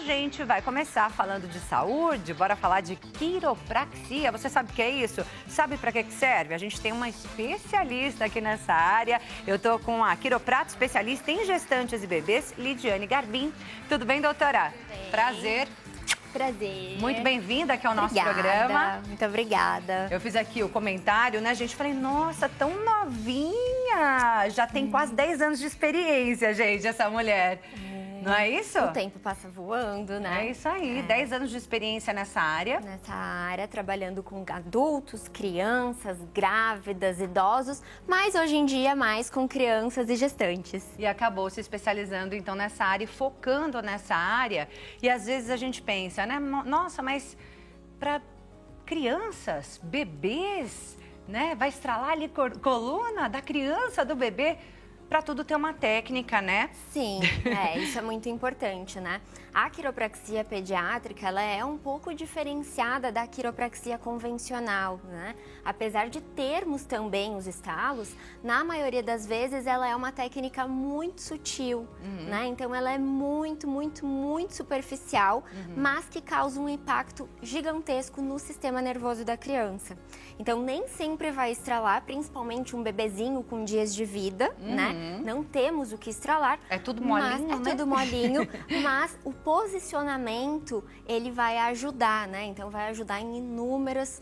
gente vai começar falando de saúde, bora falar de quiropraxia. Você sabe o que é isso? Sabe para que serve? A gente tem uma especialista aqui nessa área. Eu tô com a quiroprata especialista em gestantes e bebês, Lidiane Garbim. Tudo bem, doutora? Tudo bem. Prazer. Prazer. Muito bem-vinda aqui ao nosso Obrigada, programa. Muito obrigada. Eu fiz aqui o comentário, né, gente? Falei, nossa, tão novinha! Já tem quase 10 anos de experiência, gente, essa mulher. Não é isso? O tempo passa voando, né? É isso aí, 10 anos de experiência nessa área. Nessa área, trabalhando com adultos, crianças, grávidas, idosos, mas hoje em dia mais com crianças e gestantes. E acabou se especializando, então, nessa área e focando nessa área. E às vezes a gente pensa, né? Nossa, mas para crianças, bebês, né? Vai estralar ali coluna da criança, do bebê. Para tudo ter uma técnica, né? Sim, isso é muito importante, né? A quiropraxia pediátrica, ela é um pouco diferenciada da quiropraxia convencional, né? Apesar de termos também os estalos, na maioria das vezes ela é uma técnica muito sutil, né? Então ela é muito superficial, mas que causa um impacto gigantesco no sistema nervoso da criança. Então nem sempre vai estralar, principalmente um bebezinho com dias de vida, né? Não temos o que estralar. É tudo molinho, né? É tudo molinho, mas o posicionamento, ele vai ajudar, né? Então, vai ajudar em inúmeras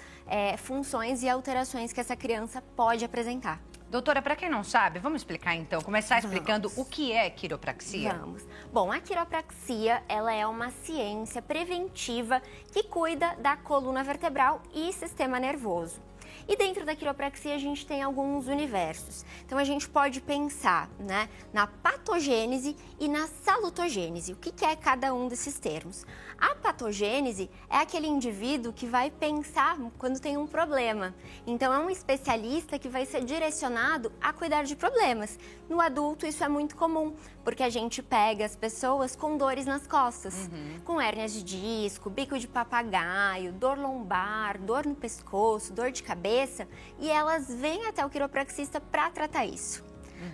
funções e alterações que essa criança pode apresentar. Doutora, para quem não sabe, vamos explicar então, começar explicando o que é quiropraxia? Vamos. Bom, a quiropraxia, ela é uma ciência preventiva que cuida da coluna vertebral e sistema nervoso. E dentro da quiropraxia a gente tem alguns universos. Então a gente pode pensar, né, na patogênese e na salutogênese. O que é cada um desses termos? A patogênese é aquele indivíduo que vai pensar quando tem um problema. Então é um especialista que vai ser direcionado a cuidar de problemas. No adulto isso é muito comum, porque a gente pega as pessoas com dores nas costas, com hérnias de disco, bico de papagaio, dor lombar, dor no pescoço, dor de cabeça, e elas vêm até o quiropraxista para tratar isso.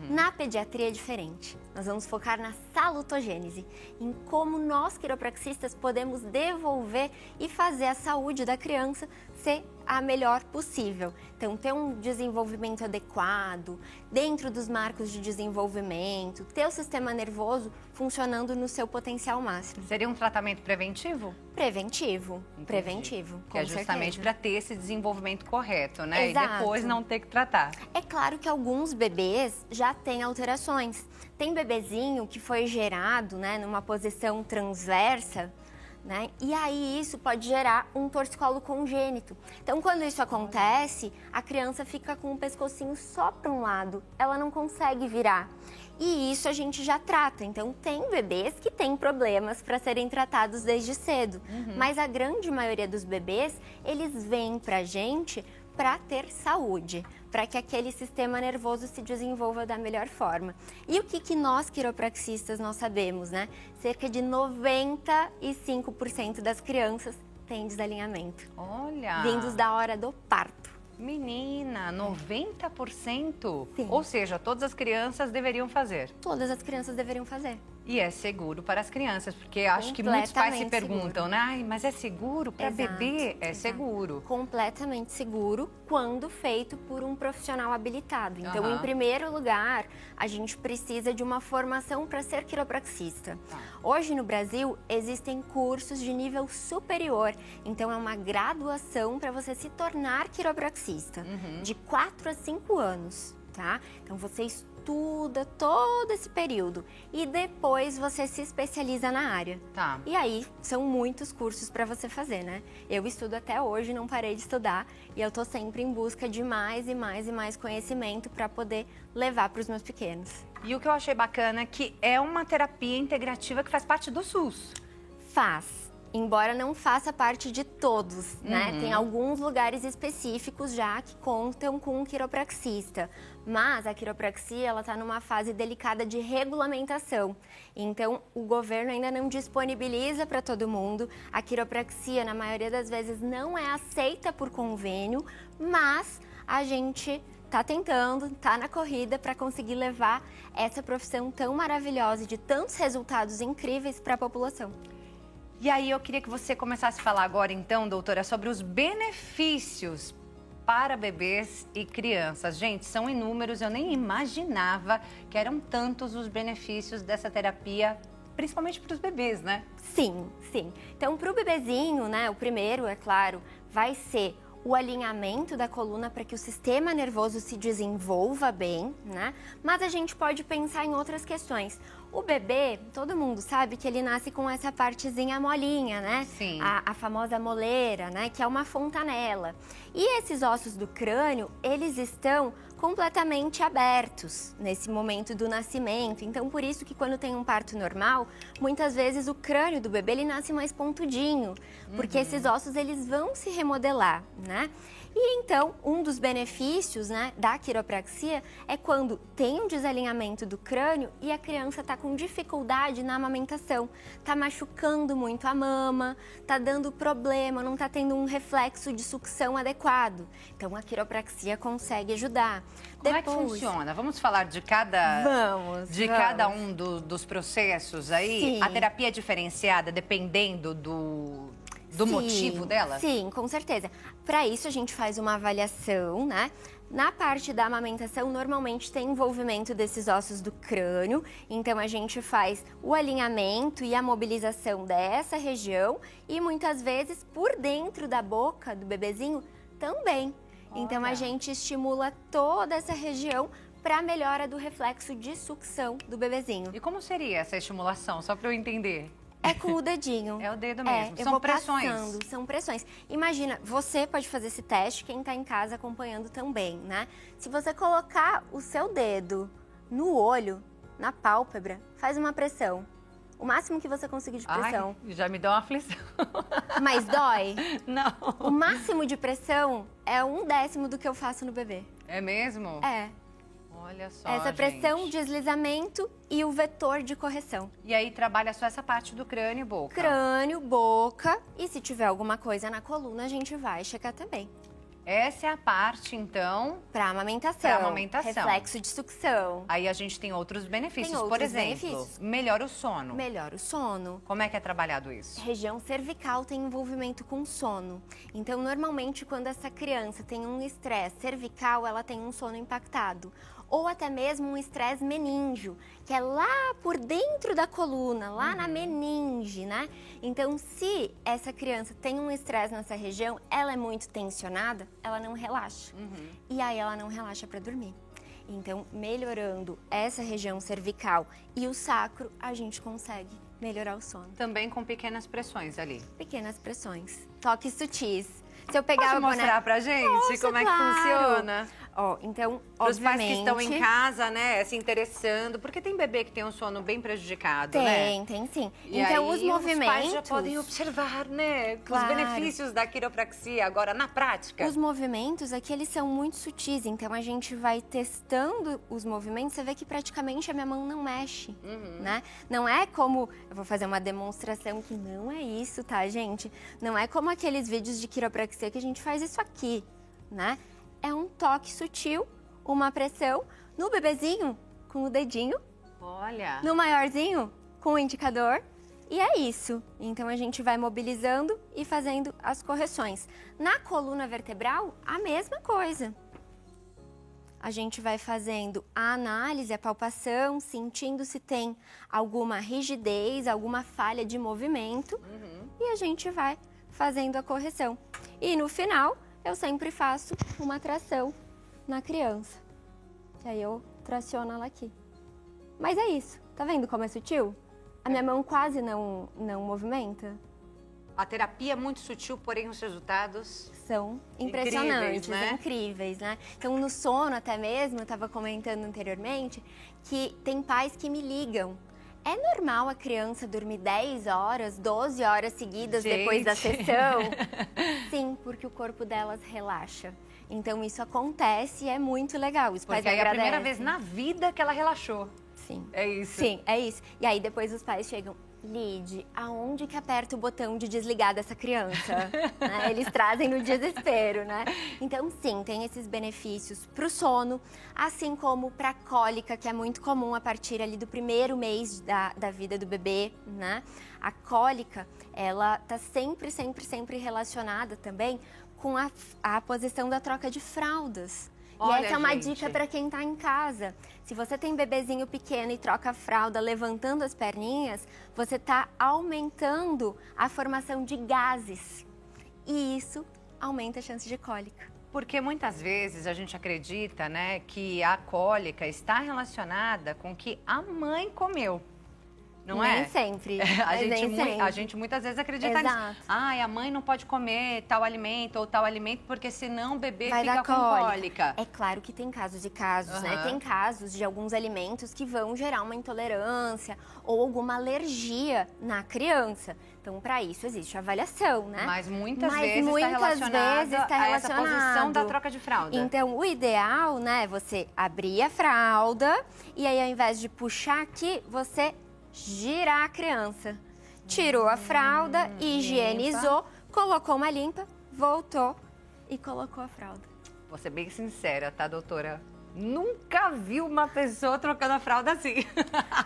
Na pediatria é diferente. Nós vamos focar na salutogênese, em como nós quiropraxistas podemos devolver e fazer a saúde da criança ser a melhor possível. Então, ter um desenvolvimento adequado, dentro dos marcos de desenvolvimento, ter o sistema nervoso funcionando no seu potencial máximo. Seria um tratamento preventivo? Preventivo, Que é justamente para ter esse desenvolvimento correto, né? Exato. E depois não ter que tratar. É claro que alguns bebês já têm alterações. Tem bebezinho que foi gerado, né, numa posição transversa, né? E aí isso pode gerar um torcicolo congênito. Então, quando isso acontece, a criança fica com o pescocinho só para um lado, ela não consegue virar. E isso a gente já trata. Então, tem bebês que têm problemas para serem tratados desde cedo. Mas a grande maioria dos bebês, eles vêm para a gente para ter saúde, para que aquele sistema nervoso se desenvolva da melhor forma. E o que nós quiropraxistas nós sabemos, né? Cerca de 95% das crianças têm desalinhamento. Olha! Vindos da hora do parto. Menina, 90%? Sim. Ou seja, todas as crianças deveriam fazer. Todas as crianças deveriam fazer. E é seguro para as crianças, porque acho que muitos pais se perguntam, né? Ai, mas é seguro para bebê? É seguro. Completamente seguro quando feito por um profissional habilitado. Então, em primeiro lugar, a gente precisa de uma formação para ser quiropraxista. Hoje no Brasil existem cursos de nível superior, então é uma graduação para você se tornar quiropraxista, de 4 a 5 anos, tá? Então você estuda todo esse período e depois você se especializa na área. Tá. E aí, são muitos cursos para você fazer, né? Eu estudo até hoje, não parei de estudar e eu tô sempre em busca de mais e mais e mais conhecimento para poder levar para os meus pequenos. E o que eu achei bacana é que é uma terapia integrativa que faz parte do SUS. Faz. Embora não faça parte de todos, né? Tem alguns lugares específicos já que contam com um quiropraxista. Mas a quiropraxia, ela está numa fase delicada de regulamentação. Então, o governo ainda não disponibiliza para todo mundo. A quiropraxia, na maioria das vezes, não é aceita por convênio, mas a gente está tentando, está na corrida para conseguir levar essa profissão tão maravilhosa e de tantos resultados incríveis para a população. E aí eu queria que você começasse a falar agora, então, doutora, sobre os benefícios para bebês e crianças. Gente, são inúmeros, eu nem imaginava que eram tantos os benefícios dessa terapia, principalmente para os bebês, né? Sim, sim. Então, para o bebezinho, né, o primeiro, é claro, vai ser o alinhamento da coluna para que o sistema nervoso se desenvolva bem, né? Mas a gente pode pensar em outras questões. O bebê, todo mundo sabe que ele nasce com essa partezinha molinha, né? Sim. A famosa moleira, né? Que é uma fontanela. E esses ossos do crânio, eles estão completamente abertos nesse momento do nascimento. Então, por isso que quando tem um parto normal, muitas vezes o crânio do bebê ele nasce mais pontudinho, porque esses ossos eles vão se remodelar, né? E então, um dos benefícios, né, da quiropraxia é quando tem um desalinhamento do crânio e a criança está com dificuldade na amamentação, está machucando muito a mama, está dando problema, não está tendo um reflexo de sucção adequado. Então, a quiropraxia consegue ajudar. Como é que funciona? Vamos falar de cada, cada um dos processos aí? Sim. A terapia é diferenciada dependendo do motivo dela? Sim, com certeza. Para isso, a gente faz uma avaliação, né? Na parte da amamentação, normalmente tem envolvimento desses ossos do crânio, então a gente faz o alinhamento e a mobilização dessa região e muitas vezes por dentro da boca do bebezinho também. Olha. Então a gente estimula toda essa região para a melhora do reflexo de sucção do bebezinho. E como seria essa estimulação, só para eu entender? É com o dedinho. É o dedo mesmo. Eu São vou pressões. Passando, são pressões. Imagina, você pode fazer esse teste, quem está em casa acompanhando também, né? Se você colocar o seu dedo no olho, na pálpebra, faz uma pressão. O máximo que você conseguir de pressão. Ai, já me deu uma aflição. Mas dói? Não. O máximo de pressão é 1/10 do que eu faço no bebê. É mesmo? É. Olha só, Essa pressão, gente. deslizamento e o vetor de correção. E aí trabalha só essa parte do crânio e boca. Crânio, boca e se tiver alguma coisa na coluna, a gente vai checar também. Essa é a parte, então, Para amamentação. Pra amamentação. Reflexo de sucção. aí a gente tem outros benefícios. Tem Por outros exemplo, benefícios. melhora o sono. Melhora o sono. Como é que é trabalhado isso? Região cervical tem envolvimento com sono. Então, normalmente, quando essa criança tem um estresse cervical, ela tem um sono impactado. Ou até mesmo um estresse meníngeo, que é lá por dentro da coluna, lá na meninge, né? Então, se essa criança tem um estresse nessa região, ela é muito tensionada, ela não relaxa. E aí ela não relaxa para dormir. Então, melhorando essa região cervical e o sacro, a gente consegue melhorar o sono. Também com pequenas pressões ali. Pequenas pressões, toques sutis. Se eu pegar Pode mostrar pra gente Posso, como é que claro. funciona? Ó, então, Para os pais obviamente... que estão em casa, né, se interessando, porque tem bebê que tem um sono bem prejudicado, né? Tem sim. E então, aí, os movimentos... Os pais já podem observar, né, Claro. os benefícios da quiropraxia agora na prática. Os movimentos aqui, eles são muito sutis, então a gente vai testando os movimentos, você vê que praticamente a minha mão não mexe, né? Não é como, eu vou fazer uma demonstração que não é isso, tá, gente? Não é como aqueles vídeos de quiropraxia que a gente faz isso aqui, né? É um toque sutil, uma pressão no bebezinho, com o dedinho, Olha. no maiorzinho, com o indicador. E é isso. Então, a gente vai mobilizando e fazendo as correções. Na coluna vertebral, a mesma coisa. A gente vai fazendo a análise, a palpação, sentindo se tem alguma rigidez, alguma falha de movimento. E a gente vai fazendo a correção. E no final, eu sempre faço uma tração na criança. Que aí eu traciono ela aqui. Mas é isso. Tá vendo como é sutil? A minha mão quase não movimenta. A terapia é muito sutil, porém os resultados... São impressionantes, incríveis, né? Então, no sono até mesmo, eu estava comentando anteriormente, que tem pais que me ligam. É normal a criança dormir 10 horas, 12 horas seguidas depois da sessão? Sim, porque o corpo delas relaxa. Então, isso acontece e é muito legal. Os pais Porque aí é a primeira agradecem. vez na vida que ela relaxou. Sim. É isso. Sim, é isso. E aí depois os pais chegam, Lid, aonde que aperta o botão de desligar dessa criança? Né? Eles trazem no desespero, né? Então, sim, tem esses benefícios para o sono, assim como para a cólica, que é muito comum a partir ali do primeiro mês da vida do bebê, né? A cólica, ela tá sempre relacionada também com a posição da troca de fraldas. Olha, e essa é uma gente. dica para quem está em casa. Se você tem bebezinho pequeno e troca a fralda levantando as perninhas, você está aumentando a formação de gases. E isso aumenta a chance de cólica. Porque muitas vezes a gente acredita, né, que a cólica está relacionada com o que a mãe comeu. Não nem é? sempre. A gente muitas vezes acredita nisso. Exato. Ai, a mãe não pode comer tal alimento ou tal alimento porque senão o bebê Vai fica dar com cólica. É claro que tem casos e casos, né? Aham. Tem casos de alguns alimentos que vão gerar uma intolerância ou alguma alergia na criança. Então, para isso existe avaliação, né? Mas muitas vezes está muitas relacionado vezes tá a essa posição relacionado. da troca de fralda. Então, o ideal, né, é você abrir a fralda e aí, ao invés de puxar aqui, você girar a criança. Tirou a fralda, higienizou, colocou uma limpa, voltou e colocou a fralda. Vou ser bem sincera, tá, doutora? Nunca vi uma pessoa trocando a fralda assim.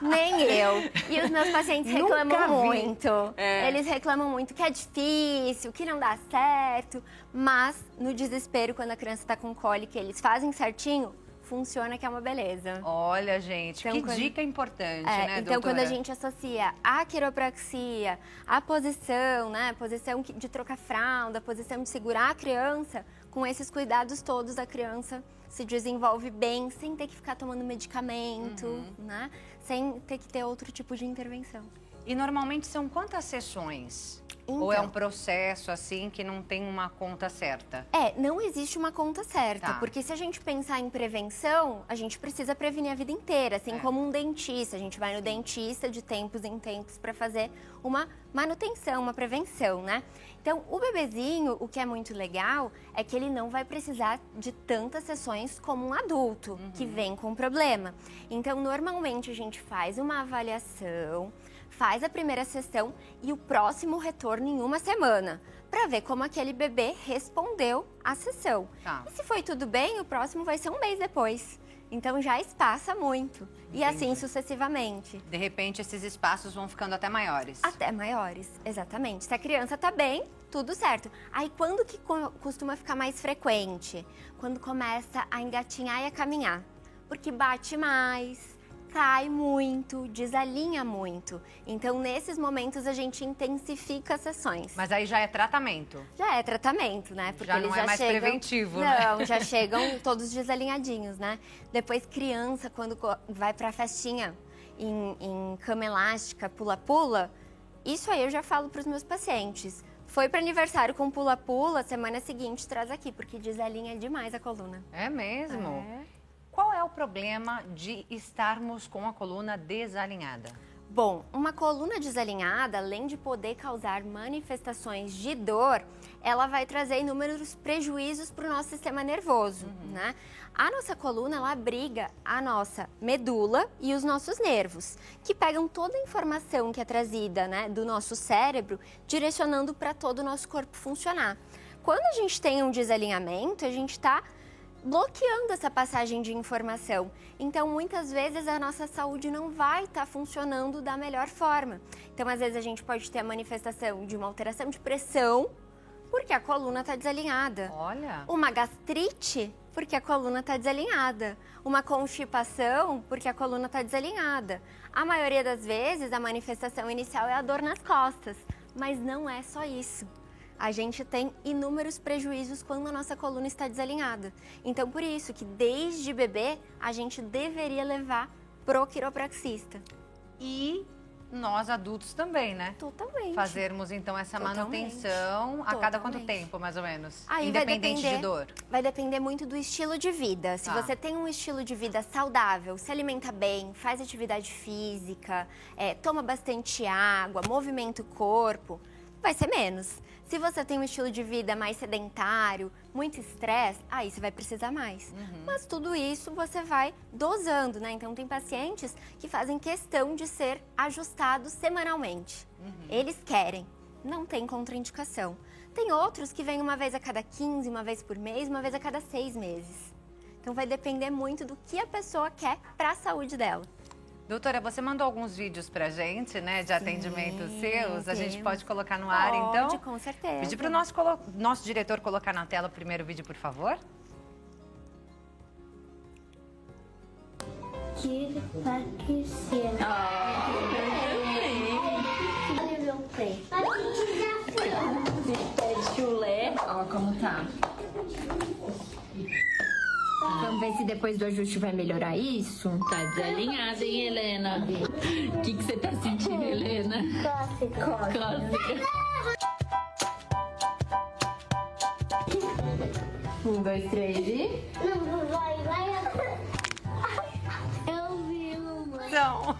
Nem eu. E os meus pacientes Nunca reclamam vi. muito. É. Eles reclamam muito que é difícil, que não dá certo. Mas, no desespero, quando a criança está com cólica, eles fazem certinho, funciona, que é uma beleza. Olha, gente, Então, que dica importante, né, então, doutora? quando a gente associa a quiropraxia, a posição, né, posição de trocar fralda, a posição de segurar a criança, com esses cuidados todos, a criança se desenvolve bem, sem ter que ficar tomando medicamento, né, sem ter que ter outro tipo de intervenção. E normalmente são quantas sessões? Ou é um processo assim que não tem uma conta certa? Não existe uma conta certa, Tá. porque se a gente pensar em prevenção, a gente precisa prevenir a vida inteira, assim como um dentista. A gente vai no dentista de tempos em tempos para fazer uma manutenção, uma prevenção, né? Então, o bebezinho, o que é muito legal é que ele não vai precisar de tantas sessões como um adulto que vem com problema. Então, normalmente a gente faz uma avaliação, faz a primeira sessão e o próximo retorno em uma semana, para ver como aquele bebê respondeu à sessão. Tá. E se foi tudo bem, o próximo vai ser um mês depois. Então já espaça muito. E assim sucessivamente. De repente, esses espaços vão ficando até maiores. Até maiores, exatamente. Se a criança tá bem, tudo certo. Aí quando que costuma ficar mais frequente? Quando começa a engatinhar e a caminhar. Porque bate mais, cai muito, desalinha muito. Então, nesses momentos, a gente intensifica as sessões. Mas aí já é tratamento. Já é tratamento, né? Porque Já eles não é mais chegam... preventivo, não, né? já chegam todos desalinhadinhos, né? Depois, criança, quando vai pra festinha em cama elástica, pula-pula, isso aí eu já falo pros meus pacientes. Foi para aniversário com pula-pula, semana seguinte traz aqui, porque desalinha demais a coluna. É mesmo? É. Qual é o problema de estarmos com a coluna desalinhada? Bom, uma coluna desalinhada, além de poder causar manifestações de dor, ela vai trazer inúmeros prejuízos para o nosso sistema nervoso, né? A nossa coluna, ela abriga a nossa medula e os nossos nervos, que pegam toda a informação que é trazida, né, do nosso cérebro, direcionando para todo o nosso corpo funcionar. Quando a gente tem um desalinhamento, a gente está bloqueando essa passagem de informação. Então, muitas vezes, a nossa saúde não vai estar funcionando da melhor forma. Então, às vezes, a gente pode ter a manifestação de uma alteração de pressão, porque a coluna está desalinhada. Olha. Uma gastrite, porque a coluna está desalinhada. Uma constipação, porque a coluna está desalinhada. A maioria das vezes, a manifestação inicial é a dor nas costas, mas não é só isso. A gente tem inúmeros prejuízos quando a nossa coluna está desalinhada. Então, por isso que desde bebê, a gente deveria levar pro quiropraxista. E nós adultos também, né? Totalmente. Fazermos, então, essa Totalmente. manutenção a cada quanto Totalmente. tempo, mais ou menos? Aí Independente de dor. Vai depender muito do estilo de vida. Se Tá. você tem um estilo de vida saudável, se alimenta bem, faz atividade física, toma bastante água, movimenta o corpo, vai ser menos. Se você tem um estilo de vida mais sedentário, muito estresse, aí você vai precisar mais. Mas tudo isso você vai dosando, né? Então tem pacientes que fazem questão de ser ajustados semanalmente. Eles querem, não tem contraindicação. Tem outros que vêm uma vez a cada 15, uma vez por mês, uma vez a cada 6 meses. Então vai depender muito do que a pessoa quer para a saúde dela. Doutora, você mandou alguns vídeos pra gente, né, de atendimentos seus. A gente temos. pode colocar no ar, então? Pode, com certeza. Pedir para o nosso diretor colocar na tela o primeiro vídeo, por favor. Que parecia. Olha meu pé. De chulé. Ó, como tá. Vamos ver se depois do ajuste vai melhorar isso. Tá desalinhada, hein, Helena? O que você tá sentindo, Helena? Cócega. 1, 2, 3 e... Não, vai. Eu vi uma. Não.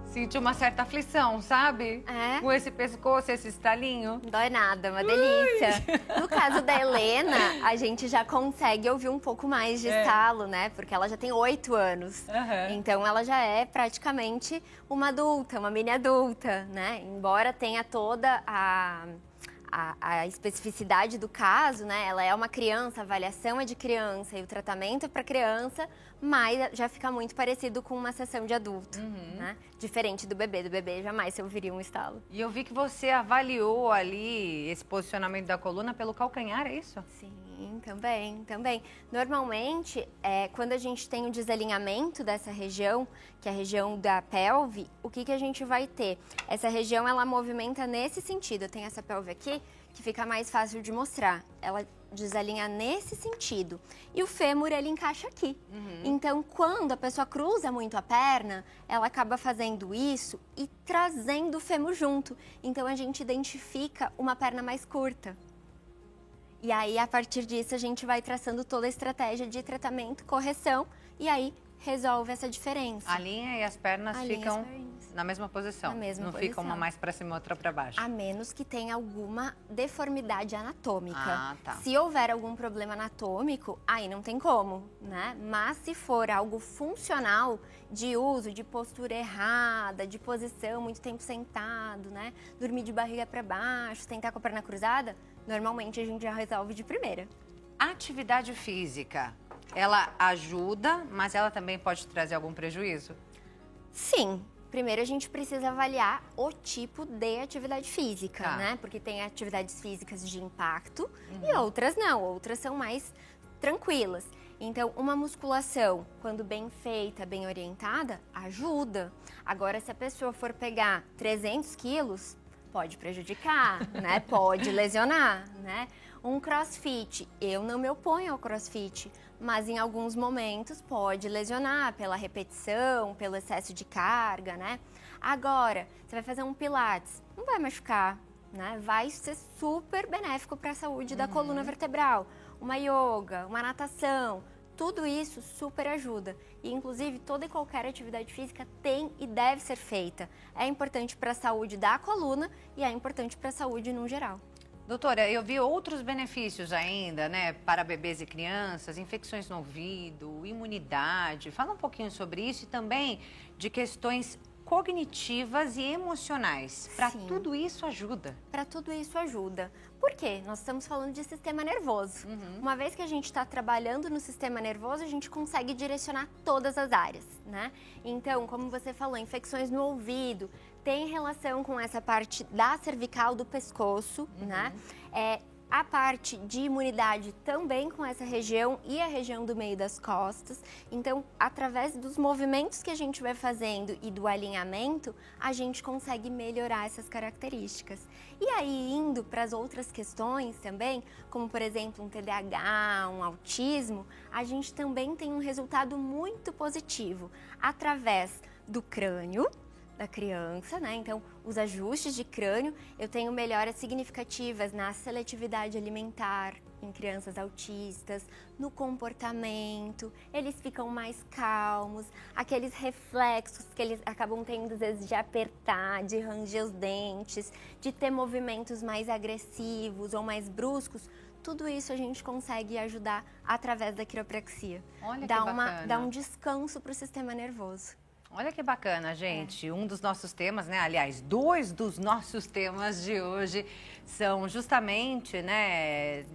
Senti uma certa aflição, sabe? É? Com esse pescoço, esse estalinho. Não dói nada, uma delícia. No caso da Helena, a gente já consegue ouvir um pouco mais de estalo, né? Porque ela já tem 8 anos. Então ela já é praticamente uma adulta, uma mini adulta, né? Embora tenha toda a especificidade do caso, né? Ela é uma criança, a avaliação é de criança e o tratamento é para criança, mas já fica muito parecido com uma sessão de adulto, né? Diferente do bebê. Do bebê jamais você ouviria um estalo. E eu vi que você avaliou ali esse posicionamento da coluna pelo calcanhar, é isso? Sim, também. Normalmente, quando a gente tem o desalinhamento dessa região, que é a região da pelve, o que a gente vai ter? Essa região, ela movimenta nesse sentido. Eu tenho essa pelve aqui, que fica mais fácil de mostrar. Ela desalinha nesse sentido. E o fêmur, ele encaixa aqui. Então, quando a pessoa cruza muito a perna, ela acaba fazendo isso e trazendo o fêmur junto. Então, a gente identifica uma perna mais curta. E aí, a partir disso, a gente vai traçando toda a estratégia de tratamento, correção, e aí resolve essa diferença. A linha e as pernas A linha e ficam as pernas. na mesma posição. Na mesma Não posição. fica uma mais para cima, outra para baixo. A menos que tenha alguma deformidade anatômica. Ah, tá. Se houver algum problema anatômico, aí não tem como, né? Mas se for algo funcional, de uso, de postura errada, de posição, muito tempo sentado, né? Dormir de barriga para baixo, sentar com a perna cruzada, normalmente a gente já resolve de primeira. Atividade física, ela ajuda, mas ela também pode trazer algum prejuízo? Sim. Primeiro a gente precisa avaliar o tipo de atividade física, Tá. né? Porque tem atividades físicas de impacto e outras não, outras são mais tranquilas. Então, uma musculação, quando bem feita, bem orientada, ajuda. Agora, se a pessoa for pegar 300 quilos, pode prejudicar, né? Pode lesionar, né? Um crossfit, eu não me oponho ao crossfit, mas em alguns momentos pode lesionar pela repetição, pelo excesso de carga, né? Agora, você vai fazer um pilates, não vai machucar, né? Vai ser super benéfico para a saúde da coluna vertebral. Uma yoga, uma natação, tudo isso super ajuda. E, inclusive, toda e qualquer atividade física tem e deve ser feita. É importante para a saúde da coluna e é importante para a saúde no geral. Doutora, eu vi outros benefícios ainda, né, para bebês e crianças, infecções no ouvido, imunidade. Fala um pouquinho sobre isso e também de questões cognitivas e emocionais. Para Sim. tudo isso ajuda. Para tudo isso ajuda. Por quê? Nós estamos falando de sistema nervoso. Uma vez que a gente está trabalhando no sistema nervoso, a gente consegue direcionar todas as áreas, né? Então, como você falou, infecções no ouvido tem relação com essa parte da cervical do pescoço, né? A parte de imunidade também com essa região e a região do meio das costas. Então, através dos movimentos que a gente vai fazendo e do alinhamento, a gente consegue melhorar essas características. E aí, indo para as outras questões também, como por exemplo um TDAH, um autismo, a gente também tem um resultado muito positivo através do crânio, da criança, né? Então, os ajustes de crânio, eu tenho melhoras significativas na seletividade alimentar em crianças autistas, no comportamento, eles ficam mais calmos, aqueles reflexos que eles acabam tendo às vezes de apertar, de ranger os dentes, de ter movimentos mais agressivos ou mais bruscos, tudo isso a gente consegue ajudar através da quiropraxia. Olha que bacana. Dá um descanso para o sistema nervoso. Olha que bacana, gente. Um dos nossos temas, né? Aliás, 2 dos nossos temas de hoje são justamente, né?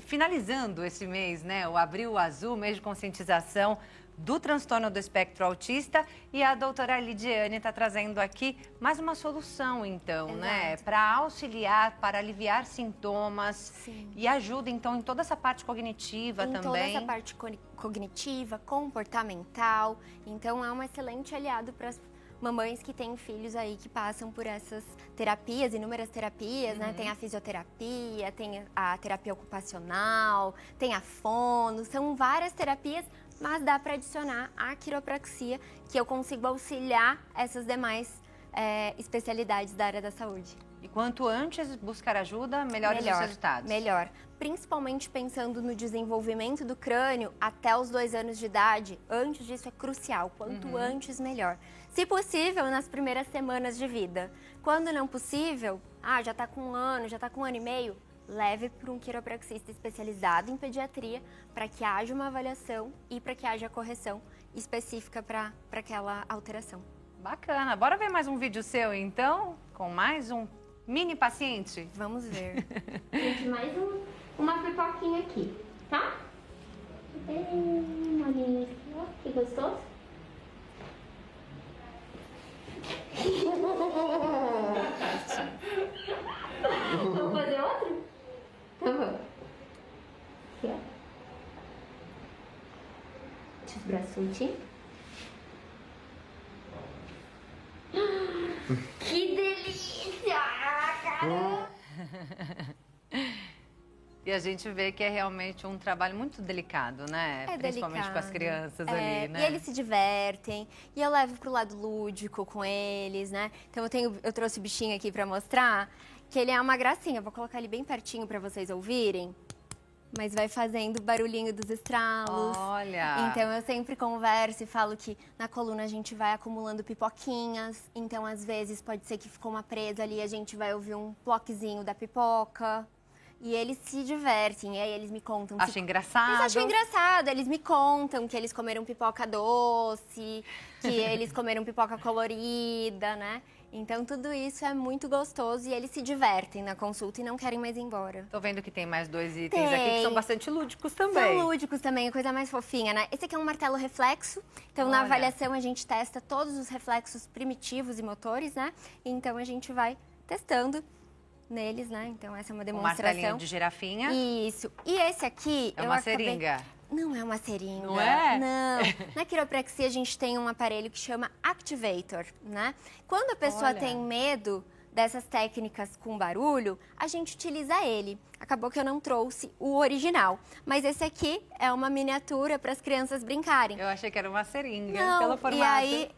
Finalizando esse mês, né? O Abril Azul, mês de conscientização do transtorno do espectro autista. E a doutora Lidiane está trazendo aqui mais uma solução, então, né? Para auxiliar, para aliviar sintomas. Sim. E ajuda, então, em toda essa parte cognitiva também. Toda essa parte cognitiva, comportamental. Então, é um excelente aliado para as mamães que têm filhos aí que passam por essas terapias, inúmeras terapias, né? Tem a fisioterapia, tem a terapia ocupacional, tem a fono, são várias terapias, mas dá para adicionar a quiropraxia, que eu consigo auxiliar essas demais especialidades da área da saúde. E quanto antes buscar ajuda, melhores os resultados. Melhor. Principalmente pensando no desenvolvimento do crânio até os 2 anos de idade. Antes disso é crucial. Quanto antes, melhor. Se possível, nas primeiras semanas de vida. Quando não possível, já está com 1 ano, já está com 1 ano e meio, leve para um quiropraxista especializado em pediatria para que haja uma avaliação e para que haja correção específica para aquela alteração. Bacana. Bora ver mais um vídeo seu, então, com mais um mini paciente? Vamos ver. Gente, mais uma pipoquinha aqui, tá? Bem molinho. Ó, que gostoso. Vamos fazer outro? Então vamos. Aqui, ó. Deixa os braços soltinhos. Que delícia! Caramba! E a gente vê que é realmente um trabalho muito delicado, né? Principalmente com as crianças ali, né? E eles se divertem, e eu levo pro lado lúdico com eles, né? Então eu trouxe o bichinho aqui pra mostrar, que ele é uma gracinha. Vou colocar ele bem pertinho pra vocês ouvirem. Mas vai fazendo barulhinho dos estralos. Olha! Então eu sempre converso e falo que na coluna a gente vai acumulando pipoquinhas. Então às vezes pode ser que ficou uma presa ali, a gente vai ouvir um ploquezinho da pipoca. E eles se divertem, e aí eles me contam... Acho engraçado. Eles acham engraçado, eles me contam que eles comeram pipoca doce, que eles comeram pipoca colorida, né? Então tudo isso é muito gostoso e eles se divertem na consulta e não querem mais ir embora. Tô vendo que tem mais 2 itens aqui que são bastante lúdicos também. São lúdicos também, a coisa mais fofinha, né? Esse aqui é um martelo reflexo, então na avaliação a gente testa todos os reflexos primitivos e motores, né? Então a gente vai testando neles, né? Então essa é uma demonstração. Um martelinho de girafinha. Isso. E esse aqui... É uma seringa. Não é uma seringa. Não é? Não. Na quiropraxia a gente tem um aparelho que chama Activator, né? Quando a pessoa tem medo dessas técnicas com barulho, a gente utiliza ele. Acabou que eu não trouxe o original, mas esse aqui é uma miniatura para as crianças brincarem. Eu achei que era uma seringa, Não, pelo formato. E aí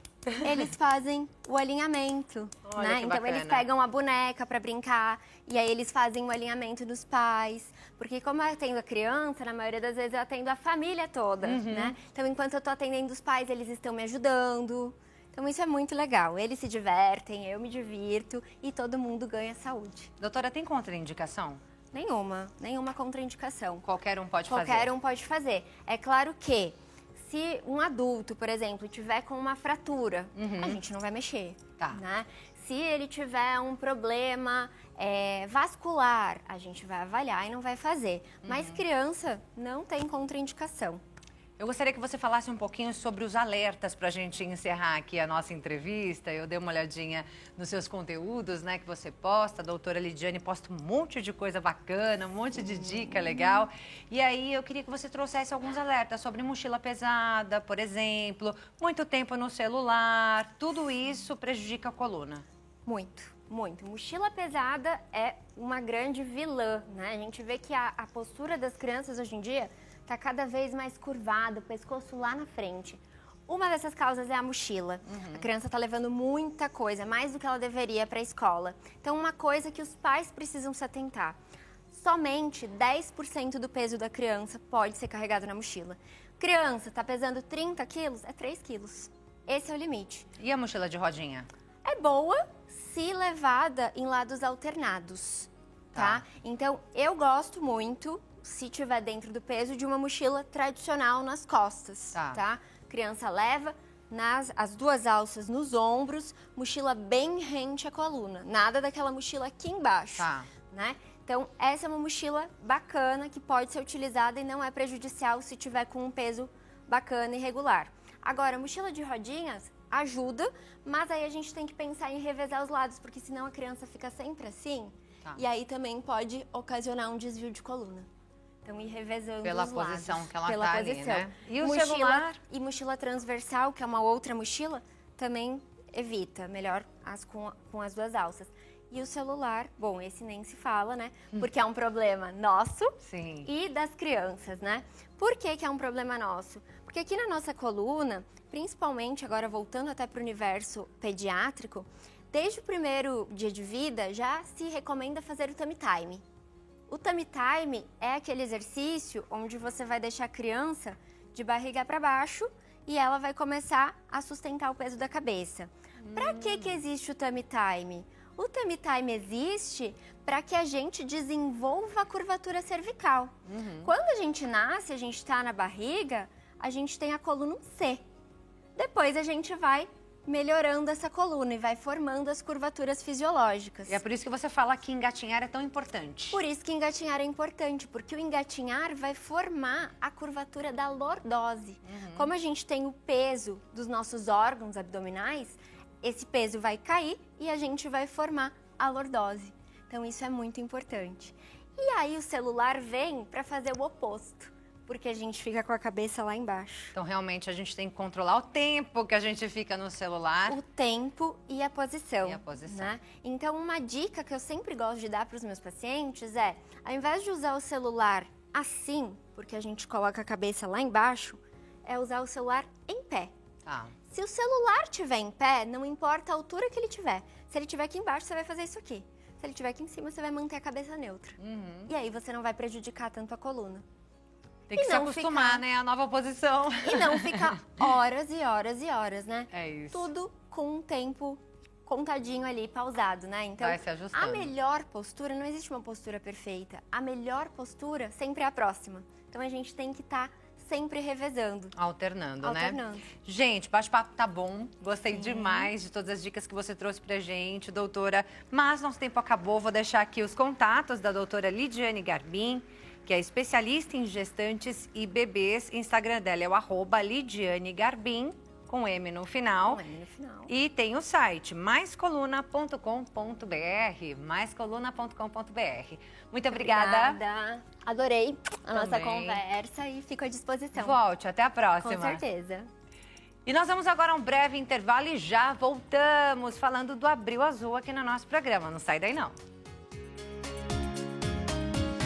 eles fazem o alinhamento, Olha, né? que Então bacana. eles pegam a boneca para brincar e aí eles fazem o alinhamento dos pais, porque como eu atendo a criança, na maioria das vezes eu atendo a família toda, né? Então enquanto eu tô atendendo os pais, eles estão me ajudando. Então isso é muito legal. Eles se divertem, eu me divirto e todo mundo ganha saúde. Doutora, tem contraindicação? Nenhuma contraindicação. Qualquer um pode fazer? Qualquer um pode fazer. É claro que se um adulto, por exemplo, tiver com uma fratura, a gente não vai mexer, Tá. né? Se ele tiver um problema vascular, a gente vai avaliar e não vai fazer. Mas criança não tem contraindicação. Eu gostaria que você falasse um pouquinho sobre os alertas para a gente encerrar aqui a nossa entrevista. Eu dei uma olhadinha nos seus conteúdos, né, que você posta. A doutora Lidiane posta um monte de coisa bacana, um monte de dica legal. E aí eu queria que você trouxesse alguns alertas sobre mochila pesada, por exemplo, muito tempo no celular. Tudo isso prejudica a coluna. Muito. Mochila pesada é uma grande vilã, né? A gente vê que a postura das crianças hoje em dia está cada vez mais curvada, o pescoço lá na frente. Uma dessas causas é a mochila. A criança está levando muita coisa, mais do que ela deveria para a escola. Então, uma coisa que os pais precisam se atentar. Somente 10% do peso da criança pode ser carregado na mochila. Criança está pesando 30 quilos, é 3 quilos. Esse é o limite. E a mochila de rodinha? É boa se levada em lados alternados, tá? Então, eu gosto muito, se tiver dentro do peso, de uma mochila tradicional nas costas, tá? Criança leva as duas alças nos ombros, mochila bem rente à coluna. Nada daquela mochila aqui embaixo, né? Então, essa é uma mochila bacana que pode ser utilizada e não é prejudicial se tiver com um peso bacana e regular. Agora, mochila de rodinhas ajuda, mas aí a gente tem que pensar em revezar os lados, porque senão a criança fica sempre assim, e aí também pode ocasionar um desvio de coluna. Então, ir revezando pela os lados. posição que ela pela tá posição. ali, né? E o mochila, celular? E mochila transversal, que é uma outra mochila, também evita. Melhor com as duas alças. E o celular, bom, esse nem se fala, né? Porque é um problema nosso e das crianças, né? Por que é um problema nosso? Porque aqui na nossa coluna, principalmente agora voltando até para o universo pediátrico, desde o primeiro dia de vida já se recomenda fazer o tummy time. O tummy time é aquele exercício onde você vai deixar a criança de barriga para baixo e ela vai começar a sustentar o peso da cabeça. Para que existe o tummy time? O tummy time existe para que a gente desenvolva a curvatura cervical. Quando a gente nasce, a gente está na barriga, a gente tem a coluna C. Depois a gente vai melhorando essa coluna e vai formando as curvaturas fisiológicas. E é por isso que você fala que engatinhar é tão importante. Por isso que engatinhar é importante, porque o engatinhar vai formar a curvatura da lordose. Como a gente tem o peso dos nossos órgãos abdominais, esse peso vai cair e a gente vai formar a lordose. Então isso é muito importante. E aí o celular vem para fazer o oposto, porque a gente fica com a cabeça lá embaixo. Então realmente a gente tem que controlar o tempo que a gente fica no celular. O tempo e a posição. E a posição. Né? Então uma dica que eu sempre gosto de dar para os meus pacientes é, ao invés de usar o celular assim, porque a gente coloca a cabeça lá embaixo, é usar o celular em pé. Se o celular estiver em pé, não importa a altura que ele tiver. Se ele estiver aqui embaixo, você vai fazer isso aqui. Se ele estiver aqui em cima, você vai manter a cabeça neutra. E aí você não vai prejudicar tanto a coluna. Tem que se acostumar, né? A nova posição. E não ficar horas e horas e horas, né? É isso. Tudo com um tempo contadinho ali, pausado, né? Então, vai se ajustando. a melhor postura, não existe uma postura perfeita. A melhor postura sempre é a próxima. Então, a gente tem que estar sempre revezando. Alternando, né? Gente, o bate-papo tá bom. Gostei demais de todas as dicas que você trouxe pra gente, doutora. Mas nosso tempo acabou. Vou deixar aqui os contatos da doutora Lidiane Garbim, que é especialista em gestantes e bebês. O Instagram dela é o @Lidiane Garbim, com M no final. E tem o site maiscoluna.com.br, maiscoluna.com.br. Muito obrigada. Adorei a nossa conversa e fico à disposição. Volte, até a próxima. Com certeza. E nós vamos agora a um breve intervalo e já voltamos falando do Abril Azul aqui no nosso programa. Não sai daí não.